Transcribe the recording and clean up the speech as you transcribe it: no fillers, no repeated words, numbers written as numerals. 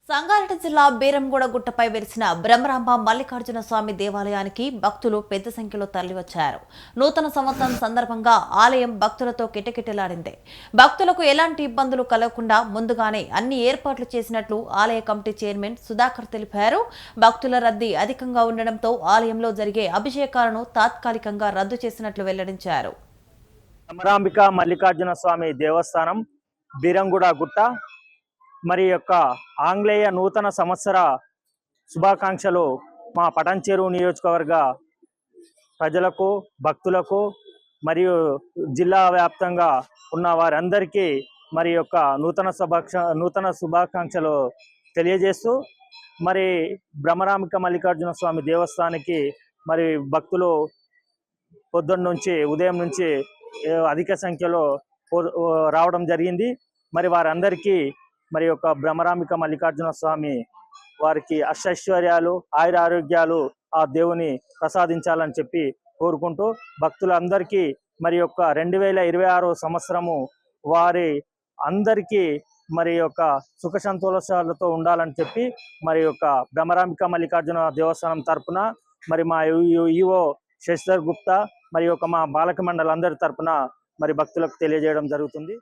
సంగారెడ్డి జిల్లా బీరంగూడ గుట్టపై వెలిసిన బ్రహ్మరాంబ మల్లికార్జున స్వామి దేవాలయానికి భక్తులు పెద్ద సంఖ్యలో తరలివచ్చారు. నూతన సంవత్సరం సందర్భంగా ఆలయం భక్తులతో కిటకిటలాడింది. భక్తులకు ఎలాంటి ఇబ్బందులు కలగకుండా ముందుగానే అన్ని ఏర్పాట్లు చేసినట్లు ఆలయ కమిటీ చైర్మన్ సుధాకర్ తెలిపారు. భక్తుల రద్దీ అధికంగా ఉండడంతో ఆలయంలో జరిగే అభిషేకాలను తాత్కాలికంగా రద్దు చేసినట్లు వెల్లడించారు. బ్రహ్మరాంబిక మల్లికార్జున స్వామి దేవస్థానం బీరంగూడ గుట్ట మరి యొక్క ఆంగ్లేయ నూతన సంవత్సర శుభాకాంక్షలు మా పటాన్చెరు నియోజకవర్గ ప్రజలకు, భక్తులకు మరియు జిల్లా వ్యాప్తంగా ఉన్న వారందరికీ మరి యొక్క నూతన శుభాకాంక్షలు తెలియజేస్తూ మరి బ్రహ్మరాంబిక మల్లికార్జున స్వామి దేవస్థానానికి మరి భక్తులు పొద్దున్న నుంచి ఉదయం నుంచి అధిక సంఖ్యలో రావడం జరిగింది. మరి వారందరికీ మరి యొక్క బ్రహ్మరాంబిక మల్లికార్జున స్వామి వారికి అష్టైశ్వర్యాలు, ఆయుర ఆరోగ్యాలు ఆ దేవుని ప్రసాదించాలని చెప్పి కోరుకుంటూ భక్తులందరికీ మరి యొక్క 2026 సంవత్సరము వారి అందరికీ మరి యొక్క సుఖ సంతోషాలతో ఉండాలని చెప్పి మరి యొక్క బ్రహ్మరాంబిక మల్లికార్జున దేవస్థానం తరపున మరి మా ఈవో శశిధర్ గుప్తా మరి యొక్క మా బాలక మండలి అందరి తరపున మరి భక్తులకు తెలియజేయడం జరుగుతుంది.